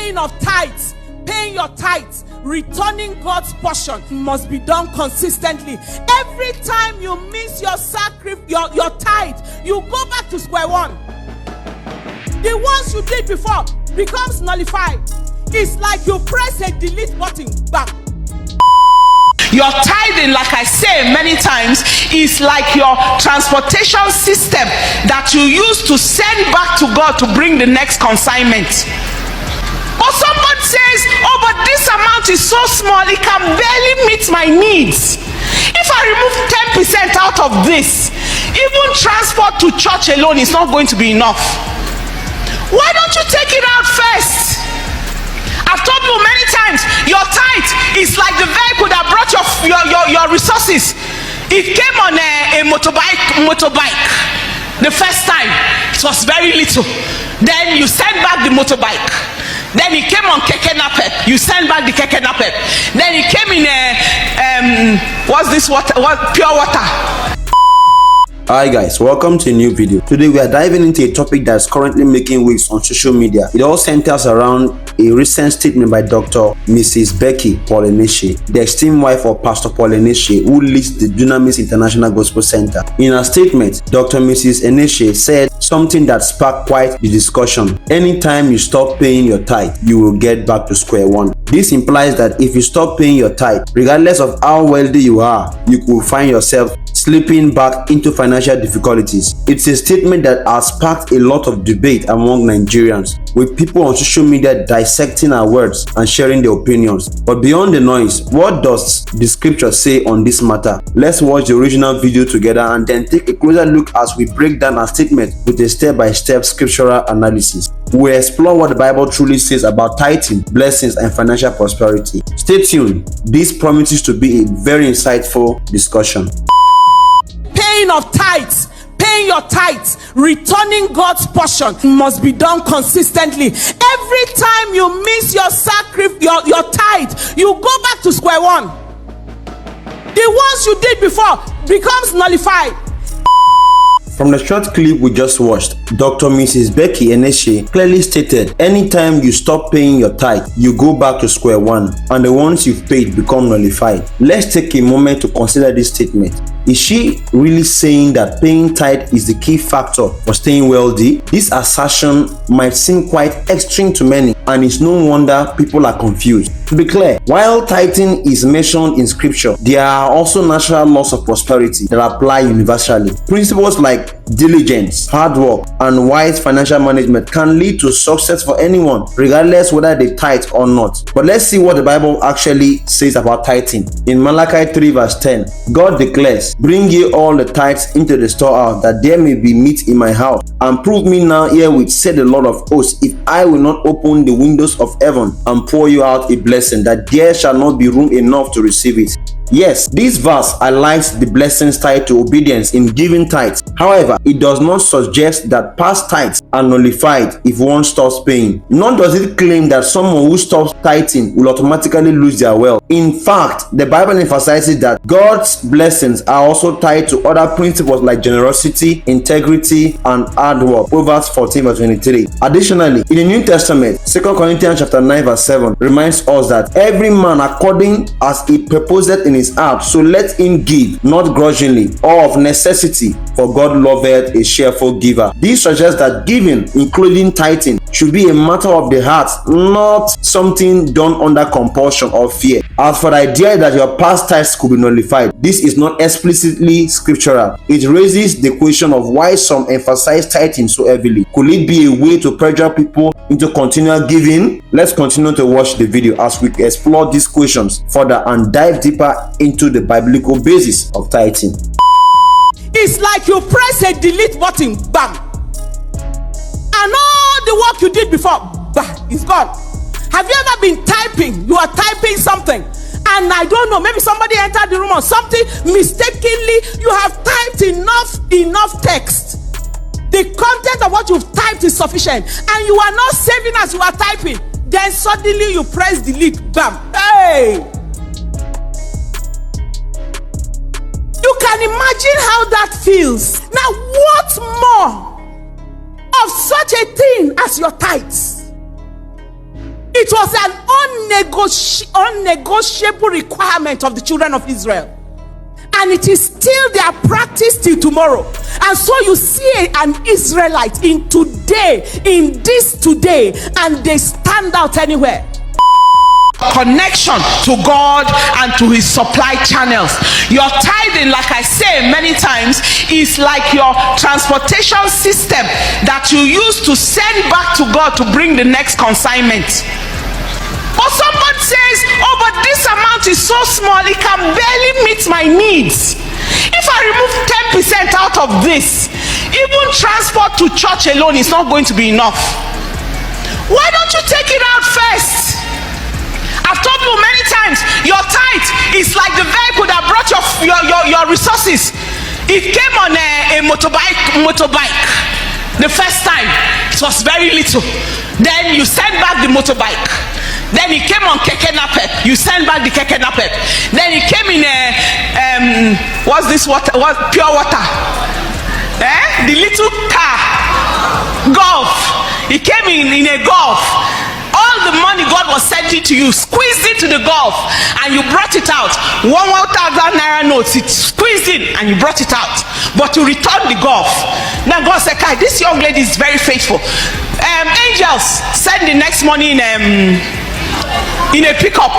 paying of tithes, paying your tithes, returning God's portion must be done consistently. Every time you miss your sacrifice, your tithe, you go back to square one. The ones you did before becomes nullified. It's like you press a delete button. Bam. Your tithing, like I say many times, is like your transportation system that you use to send back to God to bring the next consignment. But someone says, oh, but this amount is so small, it can barely meet my needs. If I remove 10% out of this, even transport to church alone is not going to be enough. Why don't you take it out first? I've told you many times, your tithe is like the vehicle that brought your resources. It came on a motorbike. The first time, it was very little. Then you send back the motorbike. Then it came on keke napep. You send back the keke napep. Then it came in what's this water? Pure water. Hi guys, welcome to a new video. Today we are diving into a topic that is currently making waves on social media. It all centers around a recent statement by Dr. Mrs. Becky Eneche, the esteemed wife of Pastor Paul Eneche, who leads the Dunamis International Gospel Center. In her statement, Dr. Mrs. Eneche said something that sparked quite the discussion. Anytime you stop paying your tithe, you will get back to square one. This implies that if you stop paying your tithe, regardless of how wealthy you are, you could find yourself slipping back into financial difficulties. It's a statement that has sparked a lot of debate among Nigerians, with people on social media dissecting our words and sharing their opinions. But beyond the noise, what does the scripture say on this matter? Let's watch the original video together and then take a closer look as we break down our statement with a step-by-step scriptural analysis. We explore what the Bible truly says about tithing, blessings, and financial prosperity. Stay tuned. This promises to be a very insightful discussion. Paying of tithes, paying your tithes, returning God's portion must be done consistently. Every time you miss your sacrifice, your tithe, you go back to square one. The ones you did before becomes nullified. From the short clip we just watched, Dr. Mrs. Becky Eneche clearly stated, anytime you stop paying your tithe, you go back to square one, and the ones you've paid become nullified. Let's take a moment to consider this statement. Is she really saying that paying tithe is the key factor for staying wealthy? This assertion might seem quite extreme to many, and it's no wonder people are confused. To be clear, while tithing is mentioned in scripture, there are also natural laws of prosperity that apply universally. Principles like diligence, hard work, and wise financial management can lead to success for anyone, regardless whether they tithe or not. But let's see what the Bible actually says about tithing. In Malachi 3 verse 10, God declares, "Bring ye all the tithes into the storehouse, that there may be meat in my house. And prove me now herewith, said the Lord of hosts, if I will not open the windows of heaven and pour you out a blessing, that there shall not be room enough to receive it." Yes, this verse highlights the blessings tied to obedience in giving tithes. However, it does not suggest that past tithes are nullified if one stops paying. Nor does it claim that someone who stops tithing will automatically lose their wealth. In fact, the Bible emphasizes that God's blessings are also tied to other principles like generosity, integrity, and hard work. Proverbs 14 verse 23. Additionally, in the New Testament, 2 Corinthians chapter 9 verse 7 reminds us that every man according as he purposed in his heart, so let him give, not grudgingly or of necessity, for God loveth a cheerful giver. This suggests that giving, including tithing, should be a matter of the heart, not something done under compulsion or fear. As for the idea that your past tithes could be nullified, this is not explicitly scriptural. It raises the question of why some emphasize tithing so heavily. Could it be a way to pressure people into continual giving? Let's continue to watch the video as we explore these questions further and dive deeper into the biblical basis of tithing. It's like you press a delete button, bam, and all the work you did before, bam, is gone. Have you ever been typing? You are typing something, and I don't know, maybe somebody entered the room or something, mistakenly you have typed enough text. The content of what you've typed is sufficient, and you are not saving as you are typing. Then suddenly you press delete, bam, hey! You can imagine how that feels. Now, what more of such a thing as your tithes? It was an unnegotiable requirement of the children of Israel. And it is still their practice till tomorrow. And so you see an Israelite in this today, and they stand out anywhere. Connection to God and to his supply channels. Your tithing, like I say many times, is like your transportation system that you use to send back to God to bring the next consignment. But somebody says, oh, but this amount is so small, it can barely meet my needs. If I remove 10% out of this, even transport to church alone is not going to be enough. Why don't you take it out first? I've told you many times, your tithe is like the vehicle that brought your resources. It came on a motorbike. The first time, it was very little. Then you send back the motorbike. Then it came on keke napep. You send back the keke napep. Then it came in a what's this water? What pure water? The little car, golf. It came in a golf. All the money God was sending to you, squeezed into the golf, and you brought it out. 1,000 naira notes, it squeezed in, and you brought it out. But you returned the golf. Now God said, "Kai, this young lady is very faithful." Angels send the next money in a pickup.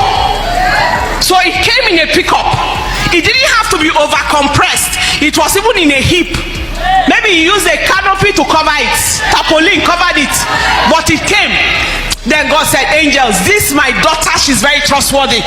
So it came in a pickup. It didn't have to be over compressed. It was even in a heap. Maybe you used a canopy to cover it. Tarpaulin covered it, but it came. Then God said, angels, this my daughter, she's very trustworthy.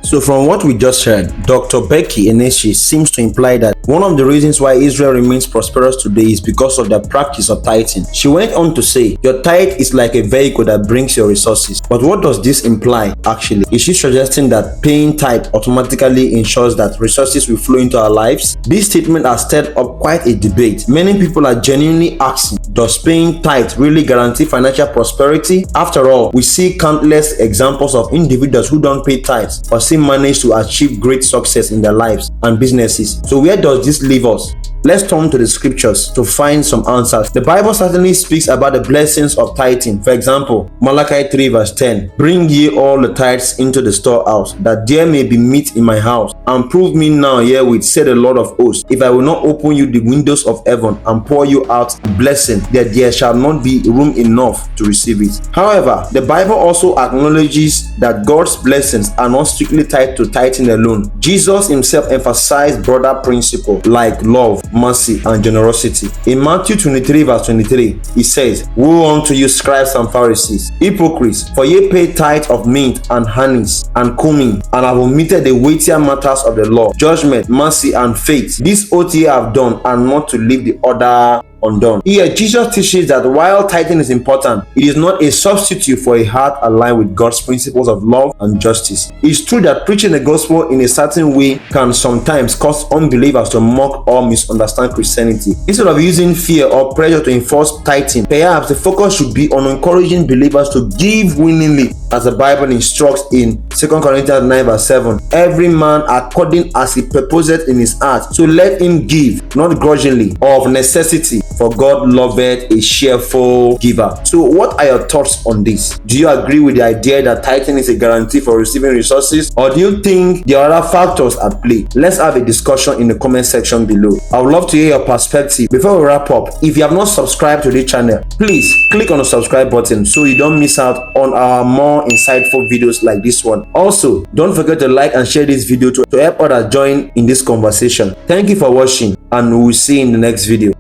So from what we just heard, Dr. Becky Eneche seems to imply that one of the reasons why Israel remains prosperous today is because of the practice of tithing. She went on to say, your tithe is like a vehicle that brings your resources. But what does this imply actually? Is she suggesting that paying tithe automatically ensures that resources will flow into our lives? This statement has stirred up quite a debate. Many people are genuinely asking, does paying tithe really guarantee financial prosperity? After all, we see countless examples of individuals who don't pay tithes but still manage to achieve great success in their lives and businesses. So where does this leave us? Let's turn to the scriptures to find some answers. The Bible certainly speaks about the blessings of tithing. For example, Malachi 3 verse 10. Bring ye all the tithes into the storehouse, that there may be meat in my house. And prove me now herewith, said the Lord of hosts, if I will not open you the windows of heaven and pour you out a blessing, that there shall not be room enough to receive it. However, the Bible also acknowledges that God's blessings are not strictly tied to tithing alone. Jesus himself emphasized broader principles like love, mercy, and generosity. In Matthew 23 verse 23, he says, woe unto you, scribes and Pharisees, hypocrites, for ye pay tithe of mint and honeys and cumin, and have omitted the weightier matters of the law, judgment, mercy, and faith. This ought ye have done, and not to leave the other undone. Here, Jesus teaches that while tithing is important, it is not a substitute for a heart aligned with God's principles of love and justice. It's true that preaching the gospel in a certain way can sometimes cause unbelievers to mock or misunderstand Christianity. Instead of using fear or pressure to enforce tithing, perhaps the focus should be on encouraging believers to give willingly, as the Bible instructs in 2 Corinthians 9 verse 7. Every man according as he purposeth in his heart, so let him give, not grudgingly or of necessity, for God loveth a cheerful giver. So what are your thoughts on this? Do you agree with the idea that tithing is a guarantee for receiving resources, or do you think there are other factors at play? Let's have a discussion in the comment section below. I would love to hear your perspective. Before we wrap up, if you have not subscribed to this channel, please click on the subscribe button so you don't miss out on our more insightful videos like this one. Also, don't forget to like and share this video to help others join in this conversation. Thank you for watching, and we will see you in the next video.